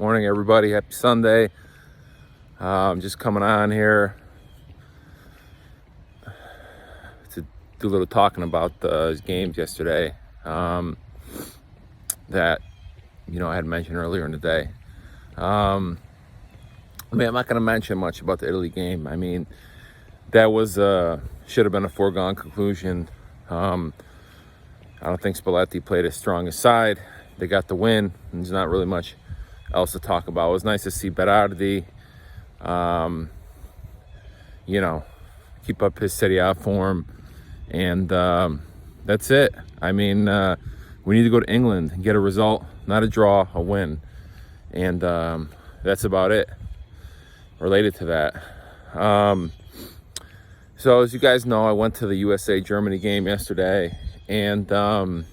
Morning, everybody. Happy Sunday. I'm just coming on here to do a little talking about the games yesterday that I had mentioned earlier in the day. I'm not going to mention much about the Italy game. I mean, that was should have been a foregone conclusion. I don't think Spalletti played his strongest side. They got the win, and there's not really much else to talk about. It was nice to see Berardi, keep up his Serie A form, and that's it. I mean, we need to go to England and get a result, not a draw, a win, and that's about it related to that. So as you guys know, I went to the USA-Germany game yesterday, and I'm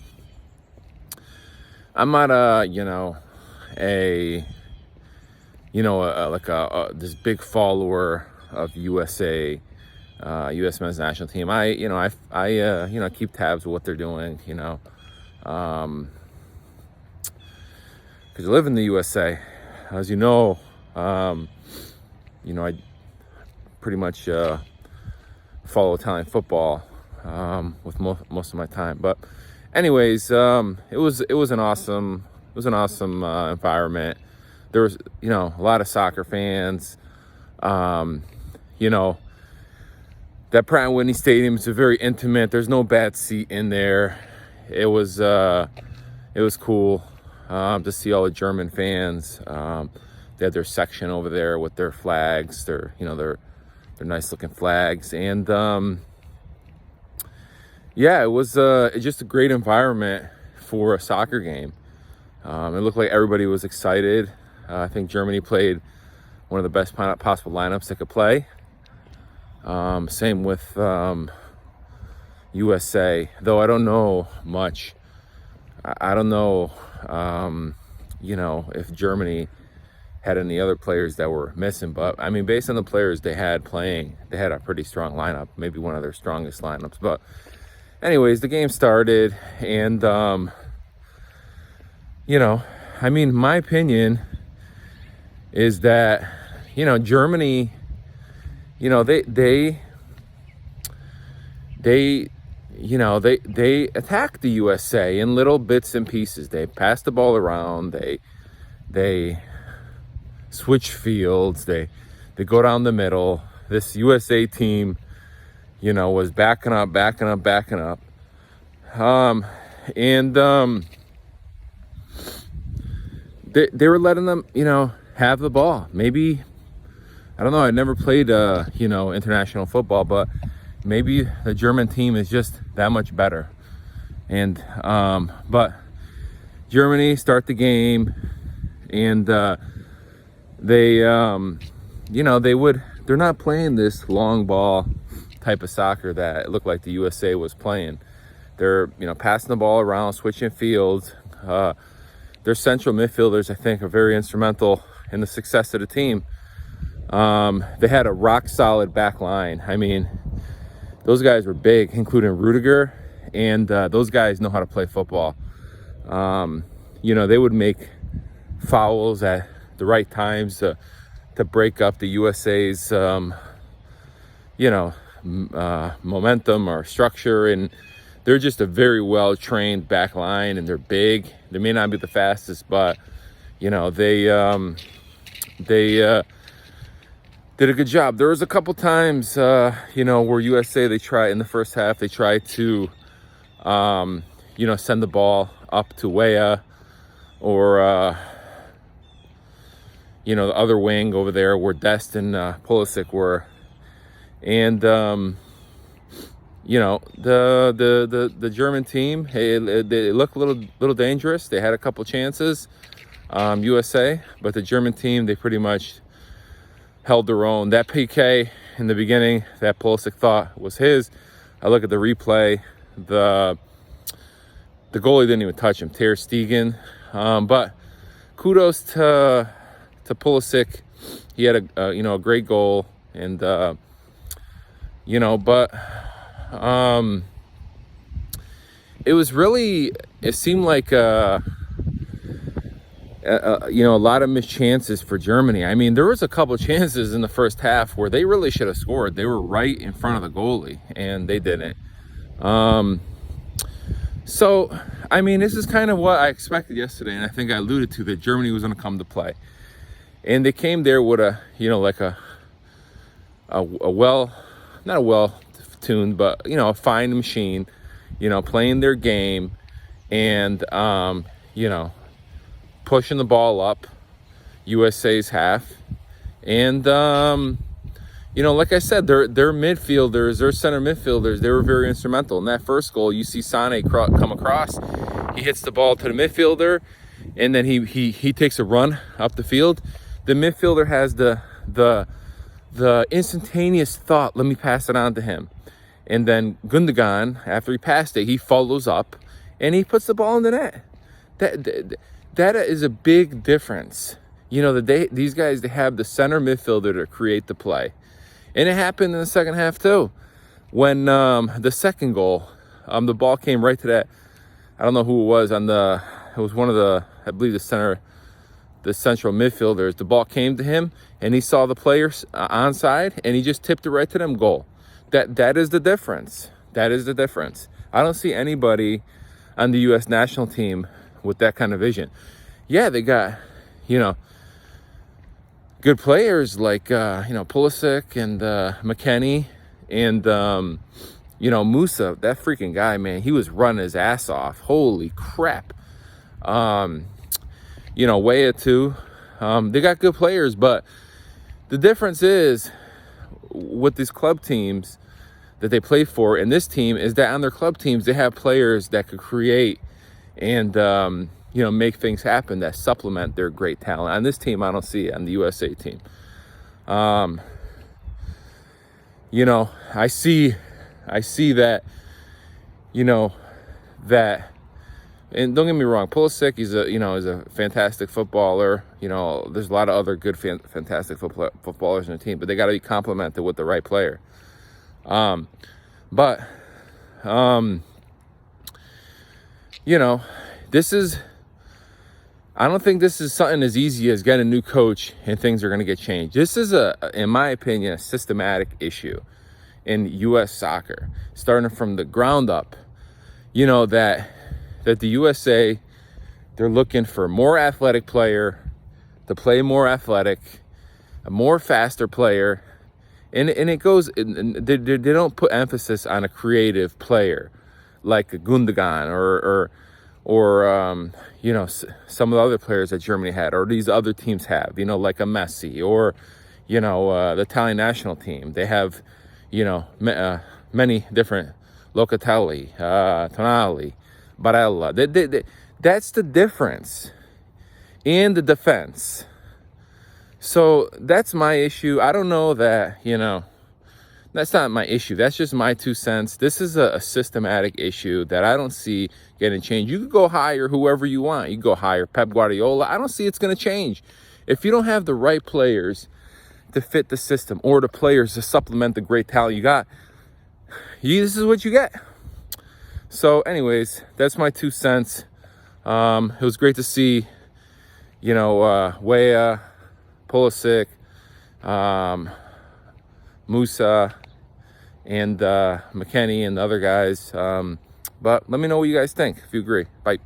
not this big follower of USA, U.S. men's national team. I keep tabs with what they're doing, because I live in the USA, as you know. I pretty much follow Italian football with most of my time. But anyways, it was an awesome environment. There was a lot of soccer fans. That Pratt & Whitney Stadium is very intimate. There's no bad seat in there. It was cool to see all the German fans. They had their section over there with their flags, their nice looking flags, and it was just a great environment for a soccer game. It looked like everybody was excited. I think Germany played one of the best possible lineups they could play. Same with USA, though I don't know much. I don't know, if Germany had any other players that were missing. But, I mean, based on the players they had playing, they had a pretty strong lineup, maybe one of their strongest lineups. But anyways, the game started, and, my opinion is that, Germany, they attacked the USA in little bits and pieces. They passed the ball around. They switch fields. They go down the middle. This USA team, was backing up. They were letting them, have the ball. Maybe, I don't know. I never played, international football, but maybe the German team is just that much better. And, but Germany start the game, and they're not playing this long ball type of soccer that it looked like the USA was playing. They're, passing the ball around, switching fields. Their central midfielders, I think, are very instrumental in the success of the team. They had a rock solid back line. I mean, those guys were big, including Rudiger, and those guys know how to play football. They would make fouls at the right times to break up the USA's momentum or structure, and they're just a very well trained back line, and they're big. They may not be the fastest, but they did a good job. There was a couple times where USA, they tried in the first half, they tried to send the ball up to Weah, or the other wing over there where Dest and Pulisic were. And the German team, hey, they looked a little dangerous. They had a couple chances, USA, but the German team, they pretty much held their own. That PK in the beginning that Pulisic thought was his, I look at the replay, the goalie didn't even touch him, Ter Stegen. But kudos to Pulisic. He had a great goal, and but it seemed like A lot of missed chances for Germany. I mean, there was a couple chances in the first half where they really should have scored. They were right in front of the goalie, and they didn't. So, I mean, this is kind of what I expected yesterday, and I think I alluded to that Germany was going to come to play. And they came there with a well, not a well-tuned, but, a fine machine, playing their game and, pushing the ball up USA's half. And, like I said, their midfielders, their center midfielders, they were very instrumental. In that first goal, you see Sane come across. He hits the ball to the midfielder, and then he takes a run up the field. The midfielder has the instantaneous thought, let me pass it on to him. And then Gundogan, after he passed it, he follows up, and he puts the ball in the net. That is a big difference. These guys, they have the center midfielder to create the play. And it happened in the second half too. When the second goal, the ball came right to that, I don't know who it was, it was one of I believe the central midfielders. The ball came to him, and he saw the players onside, and he just tipped it right to them, goal. That is the difference. That is the difference. I don't see anybody on the U.S. national team with that kind of vision. Yeah, they got, good players like, Pulisic and McKennie and, Musa. That freaking guy, man, he was running his ass off. Holy crap. Weah too. They got good players, but the difference is with these club teams that they play for, and this team, is that on their club teams, they have players that could create and, make things happen that supplement their great talent. On this team, I don't see it. On the USA team, I see that, and don't get me wrong, Pulisic, he's a fantastic footballer. There's a lot of other good, fantastic footballers in the team, but they got to be complemented with the right player. I don't think this is something as easy as getting a new coach and things are going to get changed. This is in my opinion, a systematic issue in U.S. soccer, starting from the ground up. That the USA, they're looking for a more athletic player to play more athletic, a more faster player, and it goes. They don't put emphasis on a creative player like a Gundogan or some of the other players that Germany had, or these other teams have, like a Messi, or the Italian national team. They have many different Locatelli, Tonali, Barella. That's the difference in the defense. So that's my issue. I don't know that, that's not my issue. That's just my 2 cents. This is a systematic issue that I don't see getting changed. You could go hire whoever you want. You could go hire Pep Guardiola. I don't see it's going to change. If you don't have the right players to fit the system, or the players to supplement the great talent you got, this is what you get. So anyways, that's my 2 cents. It was great to see, Weah, Pulisic, Musa, and McKennie and the other guys. But let me know what you guys think, if you agree. Bye.